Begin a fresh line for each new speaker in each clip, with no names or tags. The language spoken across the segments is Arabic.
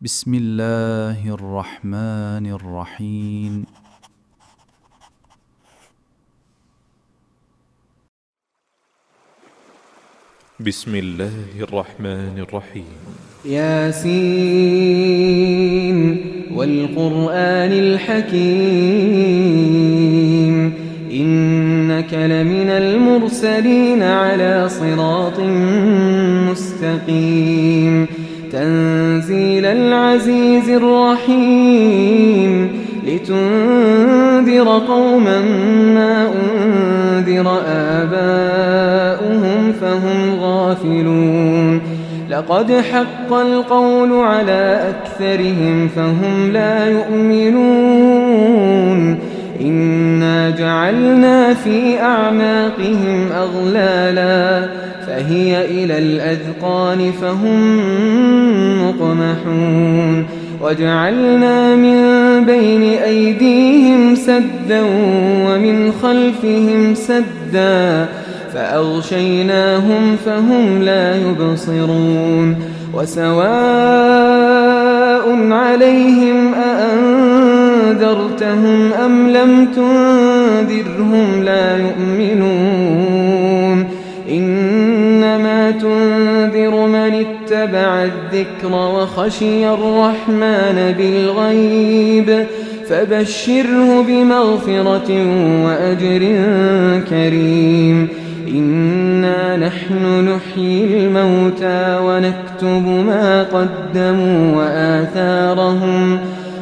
بسم الله الرحمن الرحيم.
بسم الله الرحمن الرحيم.
ياسين والقرآن الحكيم إنك لمن المرسلين على صراط مستقيم تنزيل العزيز الرحيم لتنذر قوما ما أنذر آباؤهم فهم غافلون لقد حق القول على أكثرهم فهم لا يؤمنون إنا جعلنا في أعناقهم أغلالا فهي إلى الأذقان فهم مقمحون وجعلنا من بين أيديهم سدا ومن خلفهم سدا فأغشيناهم فهم لا يبصرون وسواء عليهم أأنذرتهم أم لم تنذرهم لا يؤمنون إنما تنذر من اتبع الذكر وخشي الرحمن بالغيب فبشره بمغفرة وأجر كريم إنا نحن نحيي الموتى ونكتب ما قدموا وآثارهم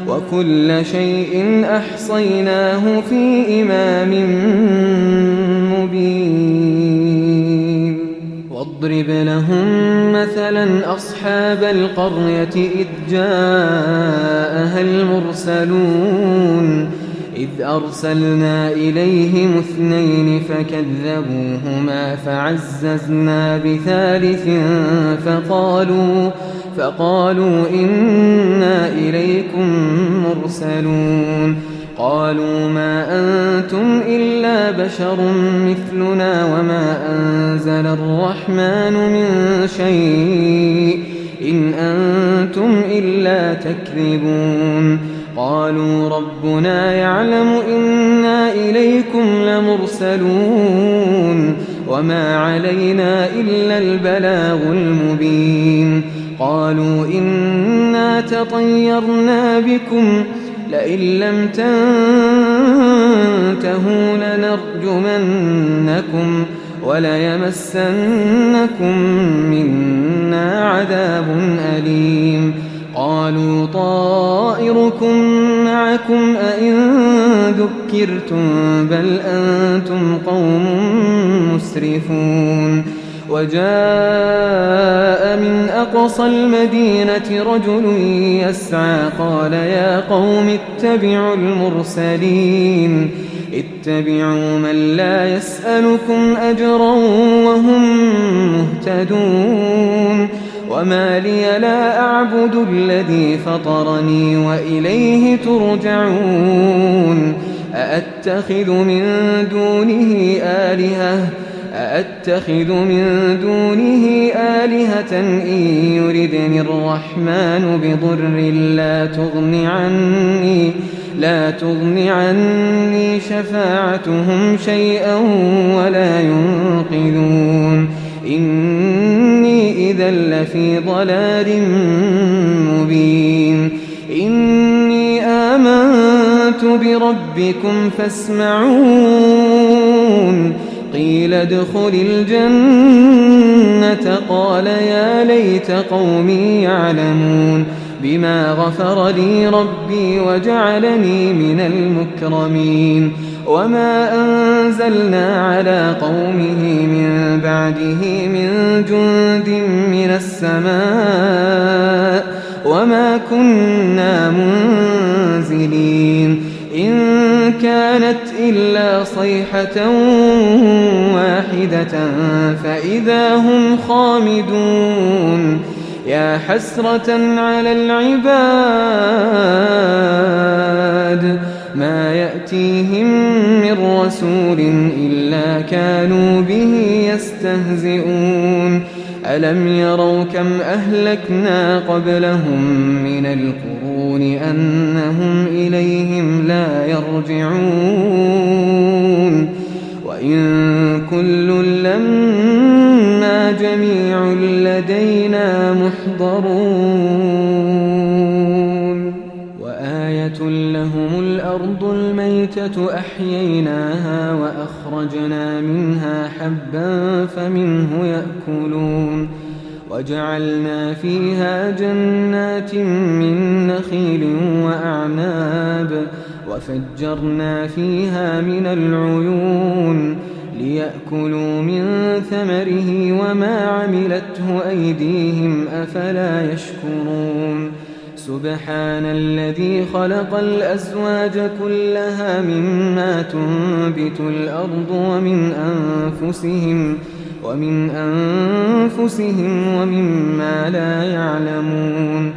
وكل شيء أحصيناه في إمام مبين واضرب لهم مثلا أصحاب القرية إذ جاءها المرسلون إذ أرسلنا إليهم 2 فكذبوهما فعززنا بثالث فقالوا إنا إليكم مرسلون قالوا ما أنتم إلا بشر مثلنا وما أنزل الرحمن من شيء إن أنتم إلا تكذبون قالوا ربنا يعلم إنا إليكم لمرسلون وما علينا إلا البلاغ المبين قالوا إنا تطيرنا بكم لئن لم تنتهوا لنرجمنكم وليمسنكم منا عذاب أليم قالوا طائركم معكم أئن ذكرتم بل أنتم قوم مسرفون وجاء من أقصى المدينة رجل يسعى قال يا قوم اتبعوا المرسلين اتبعوا من لا يسألكم أجرا وهم مهتدون وما لي لا أعبد الذي فطرني وإليه ترجعون أأتخذ من دونه آلهة إن يردني الرحمن بضر لا تغن عني شفاعتهم شيئا ولا ينقذون إني إذا لفي ضلال مبين إني آمنت بربكم فاسمعون قيل ادخل الجنة قال يا ليت قومي يعلمون بما غفر لي ربي وجعلني من المكرمين وما أنزلنا على قومه من بعده من جند من السماء وما كنا منزلين إن كانت إلا صيحة واحدة فإذا هم خامدون يا حسرة على العباد ما يأتيهم من رسول إلا كانوا به يستهزئون ألم يروا كم أهلكنا قبلهم من القرون أنهم إليهم لا يرجعون وإن كل لما جميع لدينا محضرون وآية لهم الأرض الميتة أحييناها وأخرجنا منها حبا فمنه يأكلون وجعلنا فيها جنات من نخيل وأعناب وفجرنا فيها من العيون ليأكلوا من ثمره وما عملته أيديهم أفلا يشكرون سبحان الذي خلق الأزواج كلها مما تنبت الأرض ومن أنفسهم ومما لا يعلمون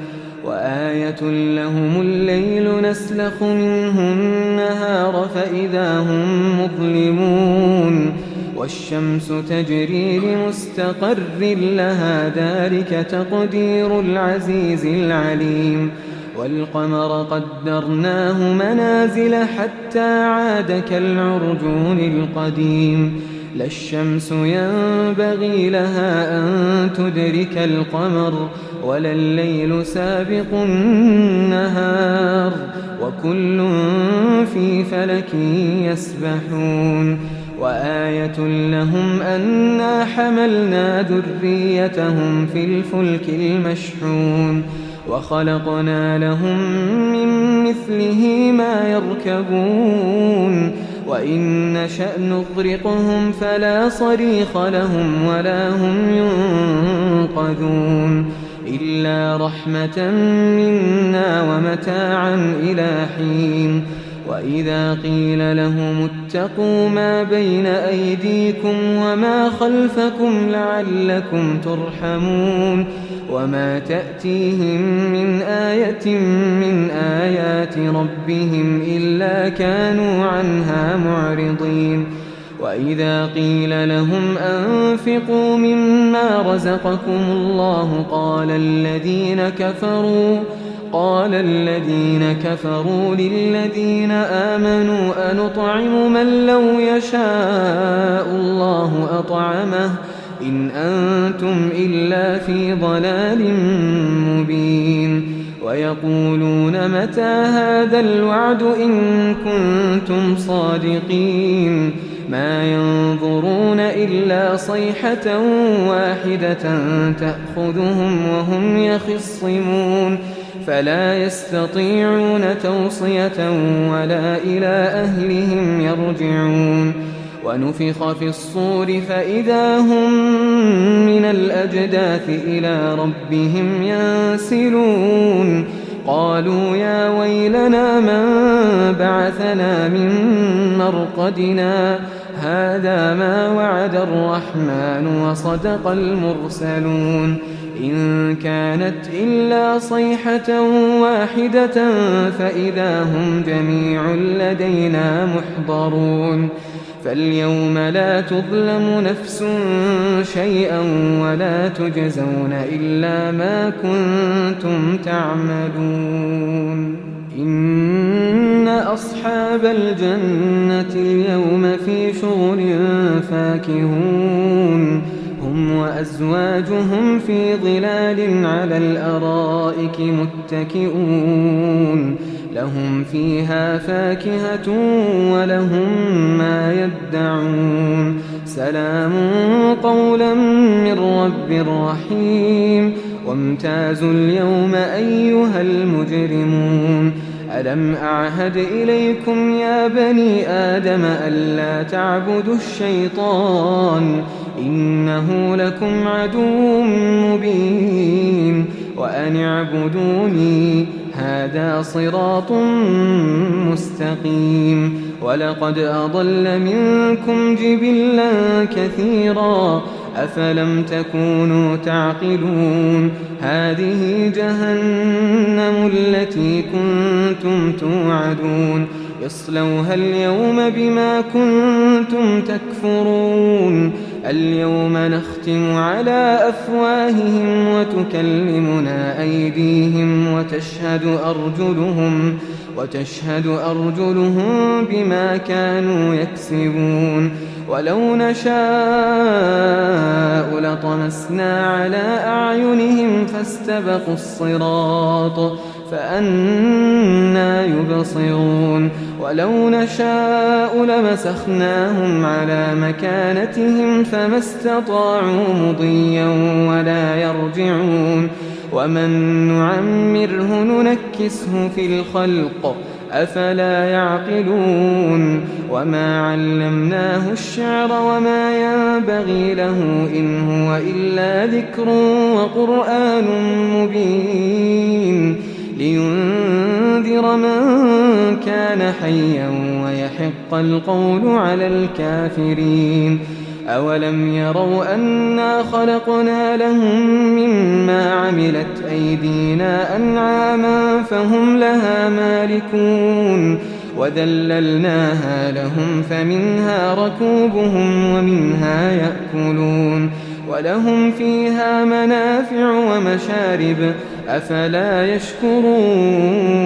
وآية لهم الليل نسلخ منه النهار فإذا هم مظلمون والشمس تجري لمستقر لها ذلك تقدير العزيز العليم والقمر قدرناه منازل حتى عاد كالعرجون القديم لا الشمس ينبغي لها أن تدرك القمر ولا الليل سابق النهار وكل في فلك يسبحون وآية لهم أنا حملنا ذريتهم في الفلك المشحون وخلقنا لهم من مثله ما يركبون وإن نشأ نغرقهم فلا صريخ لهم ولا هم ينقذون إلا رحمة منا ومتاعا إلى حين وإذا قيل لهم اتقوا ما بين أيديكم وما خلفكم لعلكم ترحمون وما تأتيهم من آية من آيات ربهم إلا كانوا عنها معرضين وإذا قيل لهم أنفقوا مما رزقكم الله قال الذين كفروا للذين آمنوا أنطعم من لو يشاء الله أطعمه إن أنتم إلا في ضلال مبين ويقولون متى هذا الوعد إن كنتم صادقين ما ينظرون إلا صيحة واحدة تأخذهم وهم يخصمون فلا يستطيعون توصية ولا إلى أهلهم يرجعون ونفخ في الصور فإذا هم من الأجداث إلى ربهم ينسلون قالوا يا ويلنا من بعثنا من مرقدنا هذا ما وعد الرحمن وصدق المرسلون إن كانت إلا صيحة واحدة فإذا هم جميع لدينا محضرون فاليوم لا تظلم نفس شيئا ولا تجزون إلا ما كنتم تعملون إن أصحاب الجنة اليوم في شغل فاكهون هم وأزواجهم في ظلال على الأرائك متكئون لهم فيها فاكهة ولهم ما يدعون سلام قولا من رب رحيم وامتازوا اليوم أيها المجرمون ألم أعهد إليكم يا بني آدم ألا تعبدوا الشيطان إنه لكم عدو مبين وأن اعبدوني هذا صراط مستقيم ولقد أضل منكم جبلا كثيرا أفلم تكونوا تعقلون هذه جهنم التي كنتم توعدون اصلوها اليوم بما كنتم تكفرون اليوم نختم على أفواههم وتكلمنا أيديهم وتشهد أرجلهم بما كانوا يكسبون ولو نشاء لطمسنا على أعينهم فاستبقوا الصراط فأنى يبصرون ولو نشاء لمسخناهم على مكانتهم فما استطاعوا مضيا ولا يرجعون ومن نعمره ننكسه في الخلق أفلا يعقلون وما علمناه الشعر وما ينبغي له إن هو إلا ذكر وقرآن مبين لينذر من كان حيا ويحق القول على الكافرين أولم يروا أنا خلقنا لهم مما عملت أيدينا أنعاما فهم لها مالكون وذللناها لهم فمنها ركوبهم ومنها يأكلون ولهم فيها منافع ومشارب أفلا يشكرون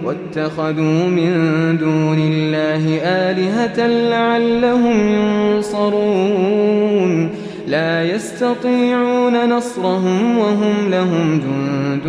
واتخذوا من دون الله آلهة لعلهم ينصرون لا يستطيعون نصرهم وهم لهم جند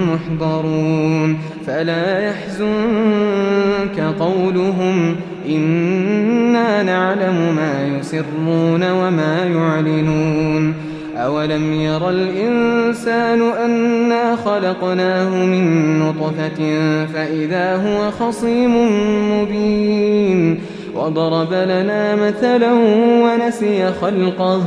محضرون فلا يحزنك قولهم إنا نعلم ما يسرون وما يعلنون أولم ير الإنسان أنا خلقناه من نطفة فإذا هو خصيم مبين وضرب لنا مثلا ونسي خلقه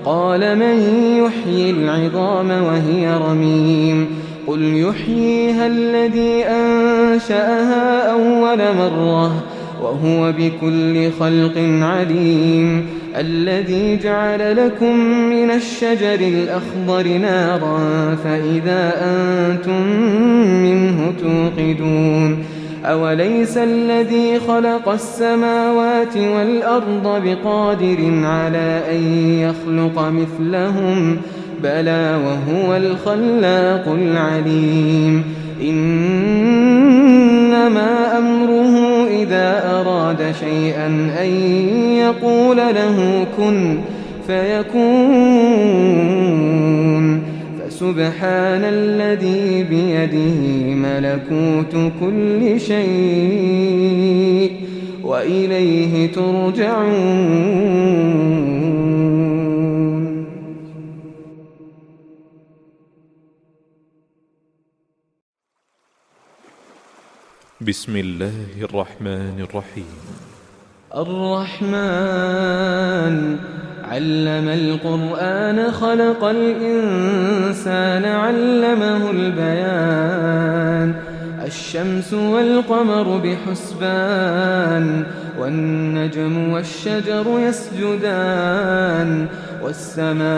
قال من يحيي العظام وهي رميم قل يحييها الذي أنشأها أول مرة وهو بكل خلق عليم الذي جعل لكم من الشجر الأخضر نارا فإذا أنتم منه توقدون أوليس الذي خلق السماوات والأرض بقادر على أن يخلق مثلهم بلى وهو الخلاق العليم إنما أمره إذا أراد شيئا أن يقول له كن فيكون فسبحان الذي بيده ملكوت كل شيء وإليه ترجعون.
بسم الله الرحمن الرحيم.
الرحمن علم القرآن خلق الإنسان علمه البيان الشمس والقمر بحسبان والنجم والشجر يسجدان والسماء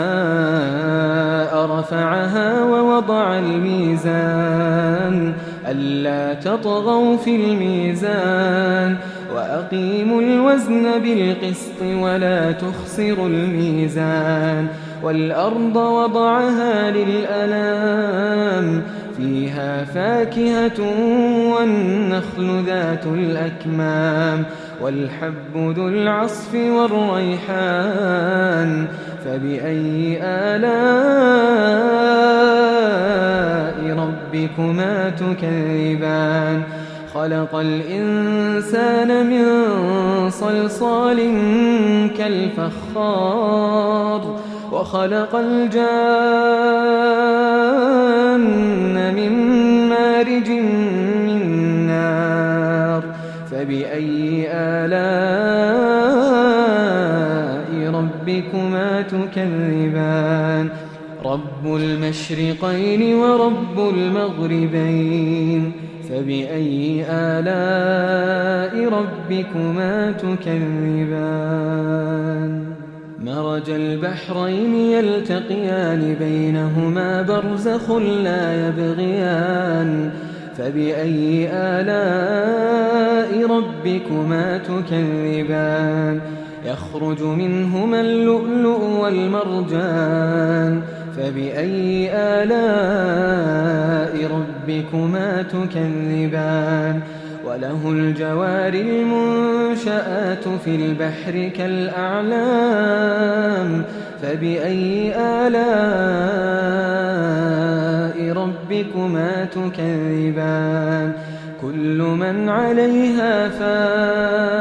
رفعها ووضع الميزان ألا تطغوا في الميزان وأقيموا الوزن بالقسط ولا تخسروا الميزان والأرض وضعها للأنام فيها فاكهة والنخل ذات الأكمام والحب ذو العصف والريحان فبأي آلاء ربكما تكذبان خلق الإنسان من صلصال كالفخار وخلق الجان من مارج من نار فبأي آلاء ربكما تكذبان رب المشرقين ورب المغربين فبأي آلاء ربكما تكذبان مرج البحرين يلتقيان بينهما برزخ لا يبغيان فبأي آلاء ربكما تكذبان يخرج منهما اللؤلؤ والمرجان فبأي آلاء ربكما تكذبان وله الجوار المنشآت في البحر كالأعلام فبأي آلاء ربكما تكذبان كل من عليها فان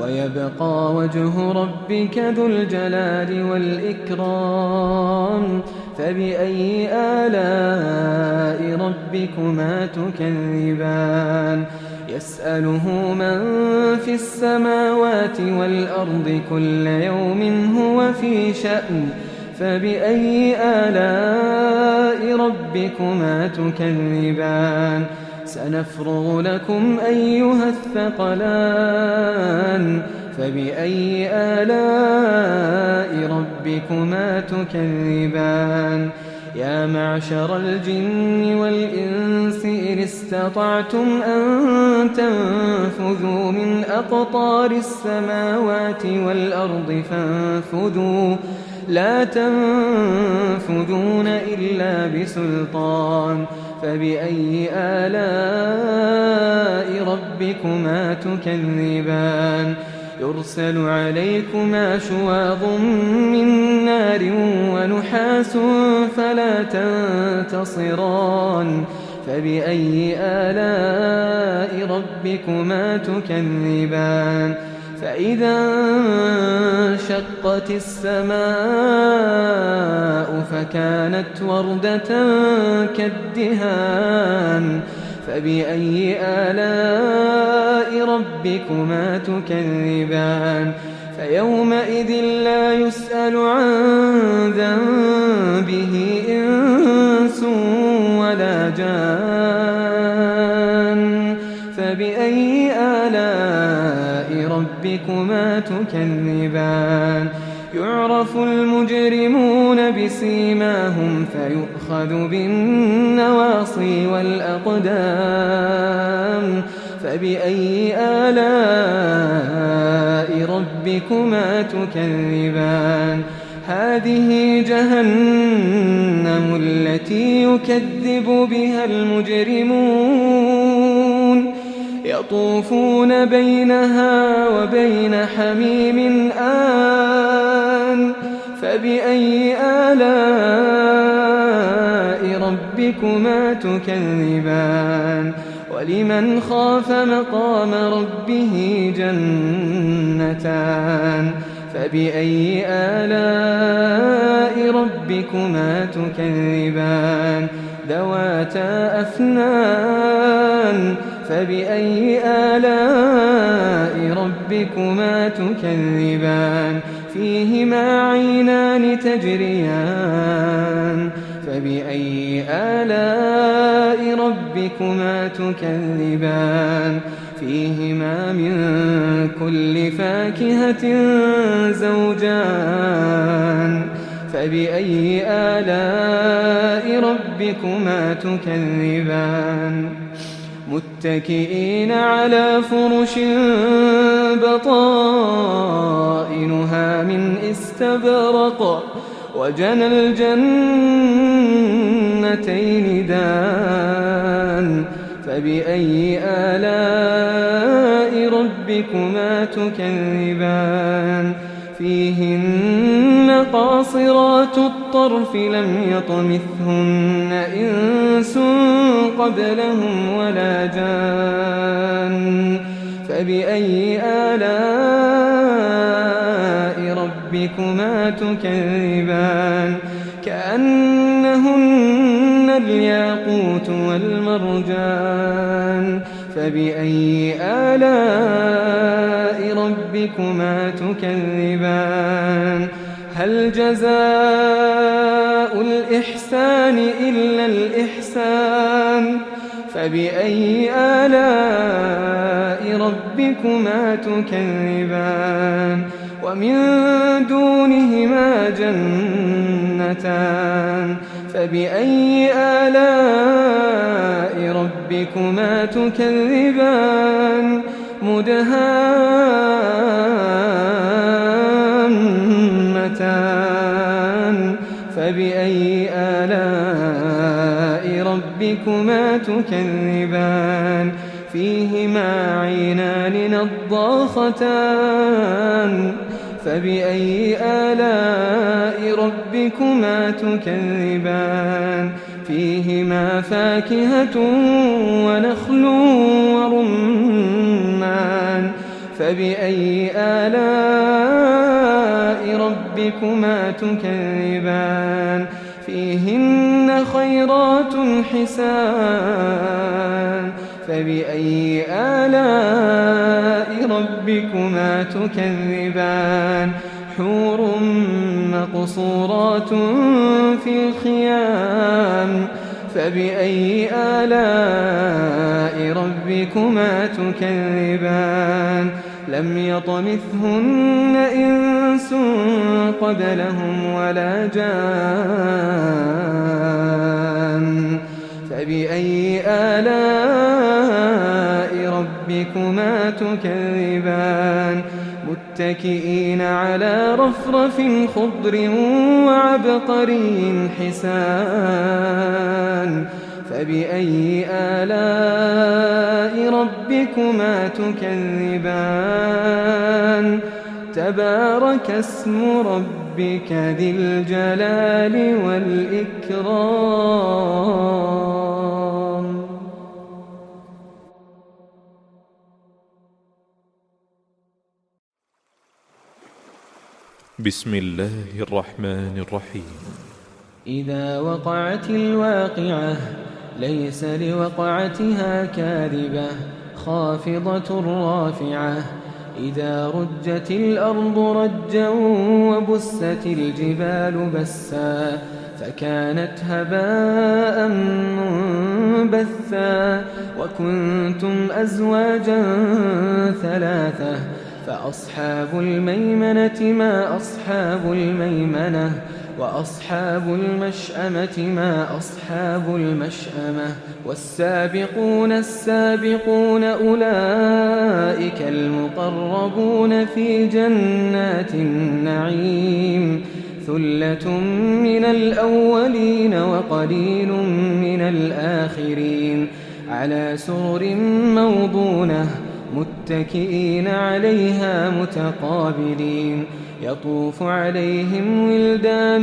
ويبقى وجه ربك ذو الجلال والإكرام فبأي آلاء ربكما تكذبان يسأله من في السماوات والأرض كل يوم هو في شأن فبأي آلاء ربكما تكذبان سنفرغ لكم أيها الثقلان فبأي آلاء ربكما تكذبان يا معشر الجن والإنس إن استطعتم أن تنفذوا من أقطار السماوات والأرض فانفذوا لا تنفذون إلا بسلطان فبأي آلاء ربكما تكذبان يرسل عليكما شواظ من نار ونحاس فلا تنتصران فبأي آلاء ربكما تكذبان فإذا انشقت السماء فكانت وردة كالدهان فبأي آلاء ربكما تكذبان فيومئذ لا يسأل عن ذنبه إنس ولا جان فبأي آلاء ربكما تكذبان يعرف المجرمون بسيماهم فيؤخذ بالنواصي والأقدام فبأي آلاء ربكما تكذبان هذه جهنم التي يكذب بها المجرمون يطوفون بينها وبين حميم آن فبأي آلاء ربكما تكذبان ولمن خاف مقام ربه جنتان فبأي آلاء ربكما تكذبان ذواتا أفنان فبأي آلاء ربكما تكذبان فيهما عينان تجريان فبأي آلاء ربكما تكذبان فيهما من كل فاكهة زوجان فبأي آلاء ربكما تكذبان متكئين على فرش بطائنها من استبرق وجنى الجنتين دان فبأي آلاء ربكما تكذبان فيهن قاصرات الطرف لم يطمثهن إنس قبلهم ولا جان فبأي آلاء ربكما تكذبان كأنهن الياقوت والمرجان فبأي آلاء ربكما تكذبان هل جزاء الإحسان إلا الإحسان فبأي آلاء ربكما تكذبان ومن دونهما جنتان فبأي آلاء ربكما تكذبان مدهامتان فبأي آلاء ربكما تكذبان فيهما عينان نضاختان فبأي آلاء ربكما تكذبان فيهما فاكهة ونخل ورمان فبأي آلاء ربكما تكذبان فيهن خيرات حسان فبأي آلاء ربكما تكذبان حور مقصورات في الخيام فبأي آلاء ربكما تكذبان لم يطمثهن إنس قبلهم ولا جان فبأي آلاء ربكما تكذبان متكئين على رفرف خضر وعبقري حسان فبأي آلاء ربكما تكذبان تبارك اسم ربك ذي الجلال والإكرام.
بسم الله الرحمن الرحيم.
إذا وقعت الواقعة ليس لوقعتها كاذبة خافضة رافعة إذا رجت الأرض رجا وبست الجبال بسا فكانت هباء منبثا وكنتم أزواجا ثلاثة فأصحاب الميمنة ما أصحاب الميمنة وأصحاب المشأمة ما أصحاب المشأمة والسابقون السابقون أولئك المقربون في جنات النعيم ثلة من الأولين وقليل من الآخرين على سرر موضونة متكئين عليها متقابلين يطوف عليهم ولدان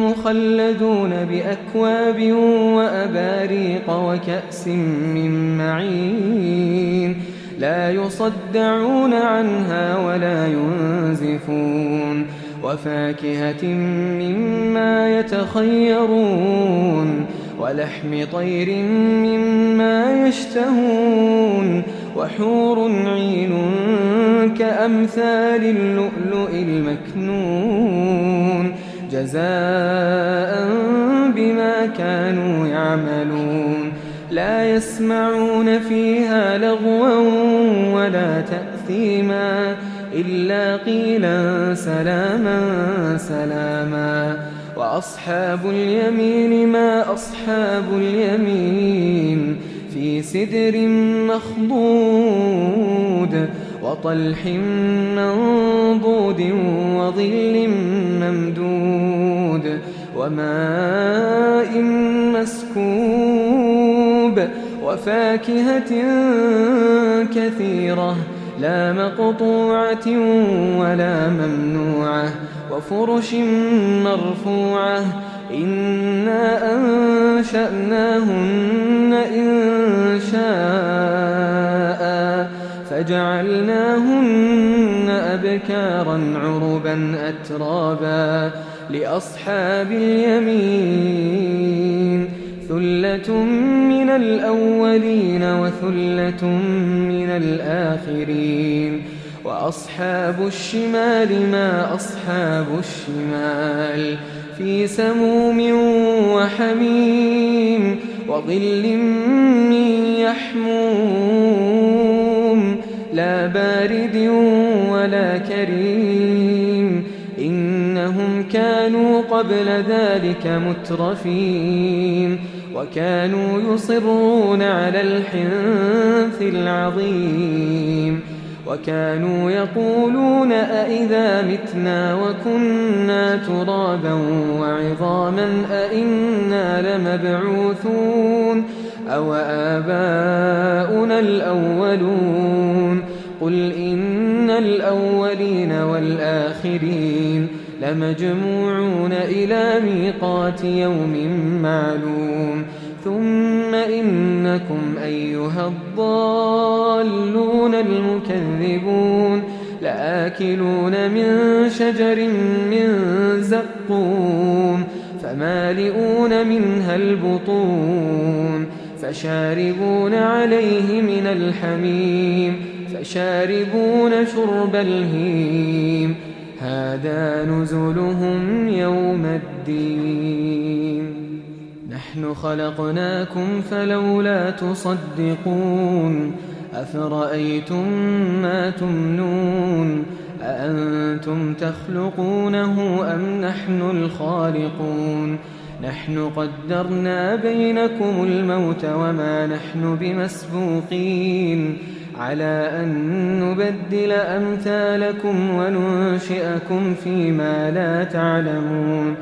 مخلدون بأكواب وأباريق وكأس من معين لا يصدعون عنها ولا ينزفون وفاكهة مما يتخيرون ولحم طير مما يشتهون وحور عين كأمثال اللؤلؤ المكنون جزاء بما كانوا يعملون لا يسمعون فيها لغوا ولا تأثيما إلا قيلا سلاما سلاما وأصحاب اليمين ما أصحاب اليمين في سدر مخضود وطلح منضود وظل ممدود وماء مسكوب وفاكهة كثيرة لا مقطوعة ولا ممنوعة وفرش مرفوعة إنا أنشأناهن إنشاء فجعلناهن أبكارا عربا أترابا لأصحاب اليمين ثلة من الأولين وثلة من الآخرين وأصحاب الشمال ما أصحاب الشمال في سموم وحميم وظل من يحموم لا بارد ولا كريم إنهم كانوا قبل ذلك مترفين وكانوا يصرون على الحنث العظيم وكانوا يقولون أئذا متنا وكنا ترابا وعظاما أئنا لمبعوثون أو آباؤنا الأولون قل إن الأولين والآخرين لمجموعون إلى ميقات يوم معلوم ثم إنكم أيها الضالون المكذبون لآكلون من شجر من زقوم فمالئون منها البطون فشاربون عليه من الحميم فشاربون شرب الهيم هذا نزلهم يوم الدين نحن خلقناكم فلولا تصدقون أفرأيتم ما تمنون أأنتم تخلقونه أم نحن الخالقون نحن قدرنا بينكم الموت وما نحن بمسبوقين على أن نبدل أمثالكم وننشئكم فيما لا تعلمون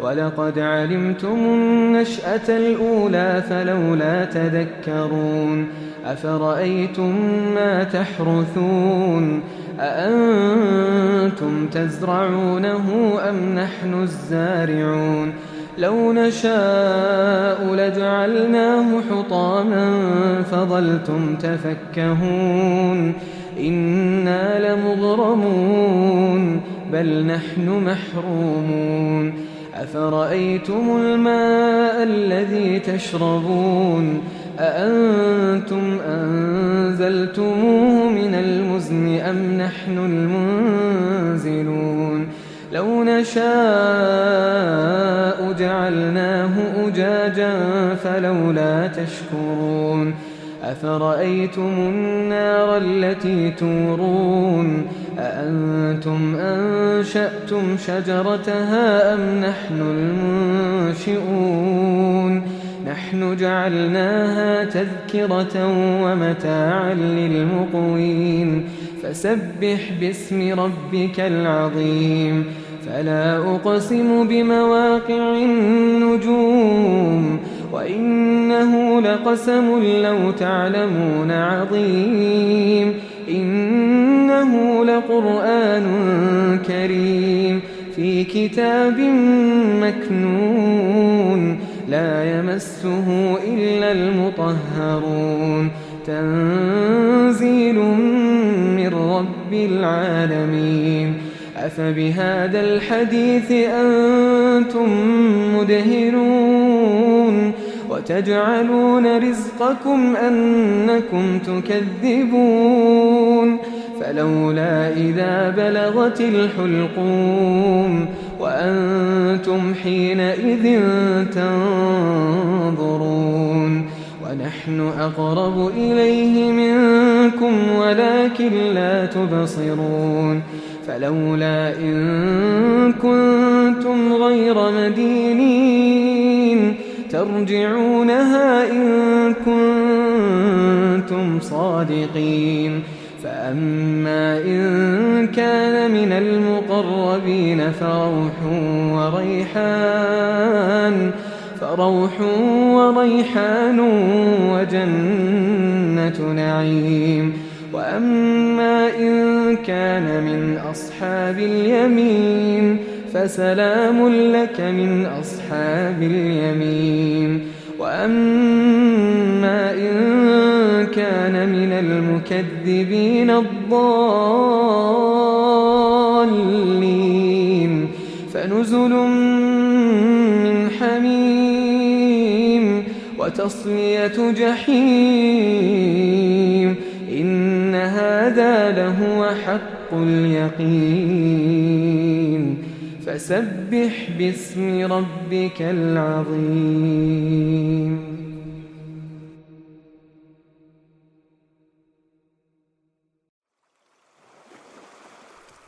ولقد علمتم النشأة الأولى فلولا تذكرون أفرأيتم ما تحرثون أأنتم تزرعونه أم نحن الزارعون لو نشاء لجعلناه حطاما فظلتم تفكهون إنا لمغرمون بل نحن محرومون أفرأيتم الماء الذي تشربون أأنتم أنزلتموه من المزن أم نحن المنزلون لو نشاء جعلناه أجاجا فلولا تشكرون أفرأيتم النار التي تورون أأنتم أنشأتم شجرتها أم نحن المنشئون نحن جعلناها تذكرة ومتاعا للمقوين فسبح باسم ربك العظيم فلا أقسم بمواقع النجوم وإنه لقسم لو تعلمون عظيم إنه لقرآن كريم في كتاب مكنون لا يمسه إلا المطهرون تنزيل من رب العالمين أفبهذا الحديث أنتم مدهنون وتجعلون رزقكم أنكم تكذبون فلولا إذا بلغت الحلقوم وأنتم حينئذ تنظرون ونحن أقرب إليه منكم ولكن لا تبصرون فلولا إن كنتم غير مدينين ترجعونها إن كنتم صادقين فأما إن كان من المقربين فروح وريحان وجنة نعيم وأما إن كان من أصحاب اليمين فسلام لك من أصحاب اليمين وأما إن كان من المكذبين الضالين فنزل من حميم وتصلية جحيم إن هذا لهو حق اليقين فسبح باسم ربك العظيم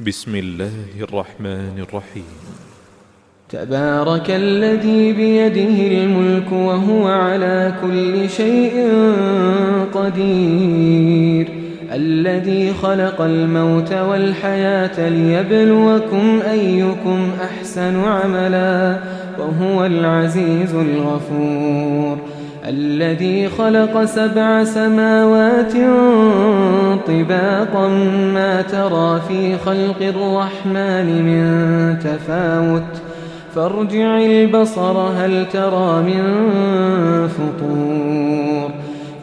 بسم الله الرحمن الرحيم
تبارك الذي بيده الملك وهو على كل شيء قدير الذي خلق الموت والحياة ليبلوكم أيكم أحسن عملا وهو العزيز الغفور الذي خلق 7 سماوات طباقا ما ترى في خلق الرحمن من تفاوت فارجع البصر هل ترى من فطور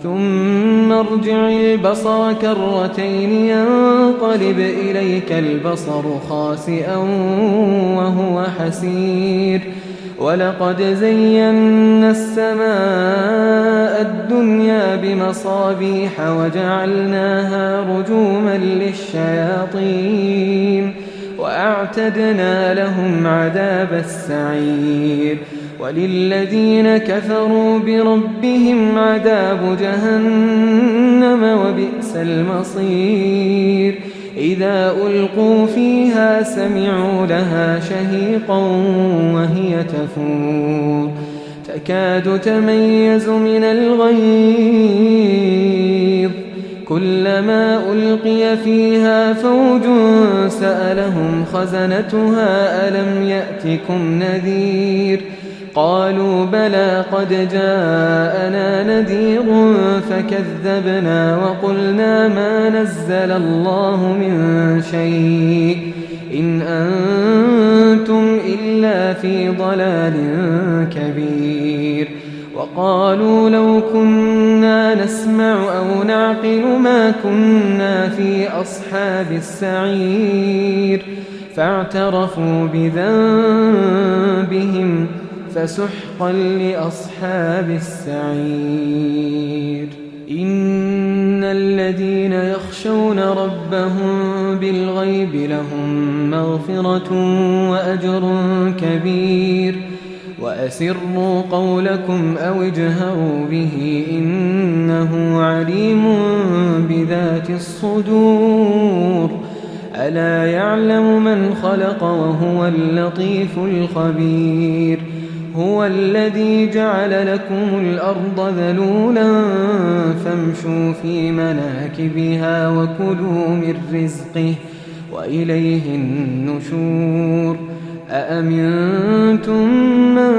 ثم ارجع البصر كرتين ينقلب إليك البصر خاسئا وهو حسير ولقد زينا السماء الدنيا بمصابيح وجعلناها رجوما للشياطين وأعتدنا لهم عذاب السعير وللذين كفروا بربهم عذاب جهنم وبئس المصير إذا ألقوا فيها سمعوا لها شهيقا وهي تفور تكاد تميز من الغيظ كلما ألقي فيها فوج سألهم خزنتها ألم يأتكم نذير قالوا بلى قد جاءنا نذير فكذبنا وقلنا ما نزل الله من شيء إن أنتم إلا في ضلال كبير وقالوا لو كنا نسمع أو نعقل ما كنا في أصحاب السعير فاعترفوا بذنبهم فسحقا لأصحاب السعير إن الذين يخشون ربهم بالغيب لهم مغفرة وأجر كبير وأسروا قولكم أو اجهروا به إنه عليم بذات الصدور ألا يعلم من خلق وهو اللطيف الخبير هو الذي جعل لكم الأرض ذلولا فامشوا في مناكبها وكلوا من رزقه وإليه النشور أأمنتم من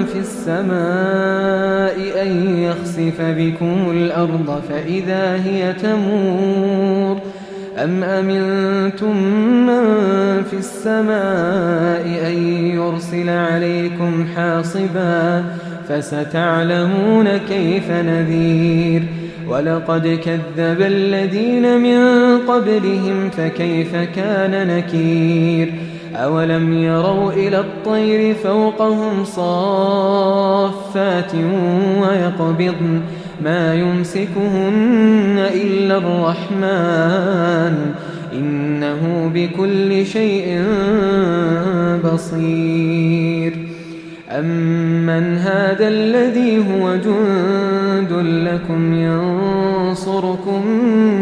في السماء أن يخسف بكم الأرض فإذا هي تمور أم أمنتم من في السماء أن يرسل عليكم حاصبا فستعلمون كيف نذير ولقد كذب الذين من قبلهم فكيف كان نكير أولم يروا إلى الطير فوقهم صافات ويقبضن ما يمسكهن إلا الرحمن إنه بكل شيء بصير أمن هذا الذي هو جند لكم ينصركم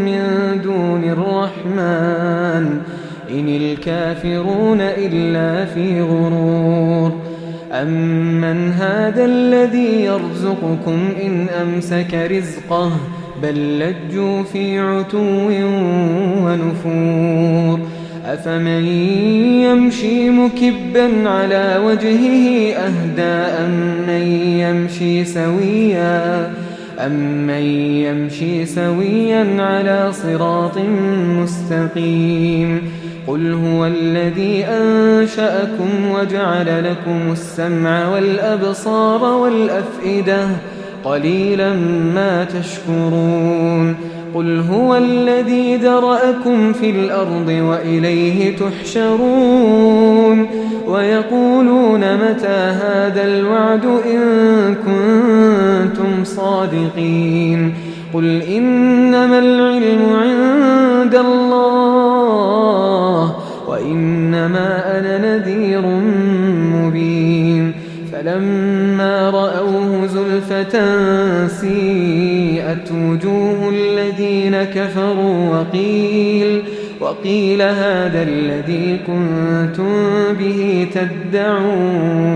من دون الرحمن إن الكافرون إلا في غرور أمن هذا الذي يرزقكم إن أمسك رزقه بل لجوا في عتو ونفور أفمن يمشي مكبا على وجهه أهدى أمن يمشي سويا على صراط مستقيم قل هو الذي أنشأكم وجعل لكم السمع والأبصار والأفئدة قليلا ما تشكرون قل هو الذي ذرأكم في الأرض وإليه تحشرون ويقولون متى هذا الوعد إن كنتم صادقين قل إنما العلم عند الله وإنما أنا نذير مبين فلما رأوه زلفة سيئت وجوه الذين كفروا وقيل هذا الذي كنتم به تدعون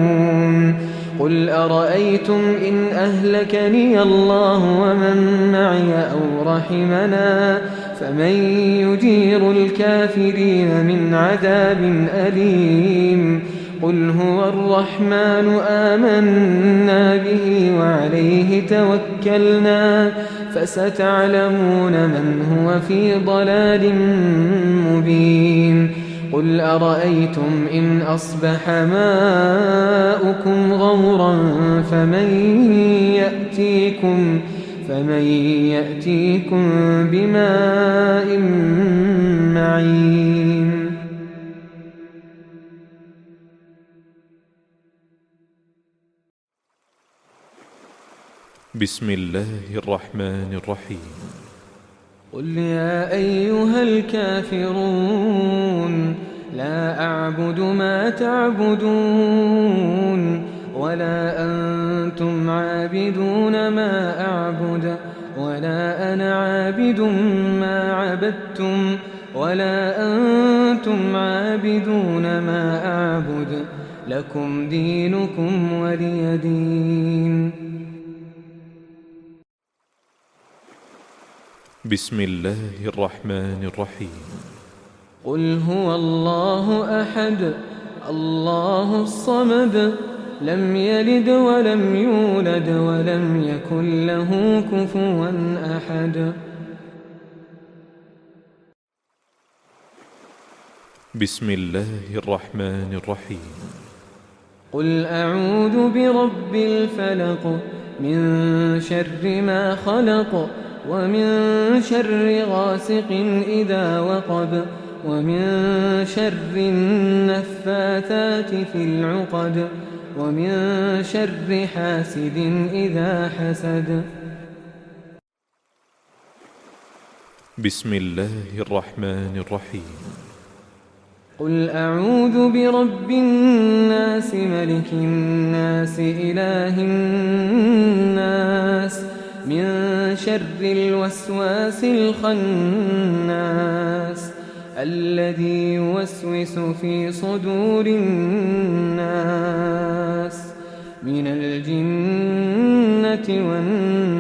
قل أرأيتم إن أهلكني الله ومن معي أو رحمنا فمن يجير الكافرين من عذاب أليم قل هو الرحمن آمنا به وعليه توكلنا فستعلمون من هو في ضلال مبين قل أرأيتم إن أصبح ماؤكم غورا فمن يأتيكم بماء معين
بسم الله الرحمن الرحيم
قل يا أيها الكافرون لا أعبد ما تعبدون ولا أنتم عابدون ما أعبد ولا أنا عابد ما عبدتم ولا أنتم عابدون ما أعبد لكم دينكم ولي دين
بسم الله الرحمن الرحيم
قل هو الله أحد الله الصمد لم يلد ولم يولد ولم يكن له كفوا أحد
بسم الله الرحمن الرحيم
قل أعوذ برب الفلق من شر ما خلق ومن شر غاسق إذا وقب ومن شر النفاثات في العقد ومن شر حاسد إذا حسد
بسم الله الرحمن الرحيم
قل أعوذ برب الناس ملك الناس إله الناس من شر الوسواس الخناس الذي يوسوس في صدور الناس من الجنة والناس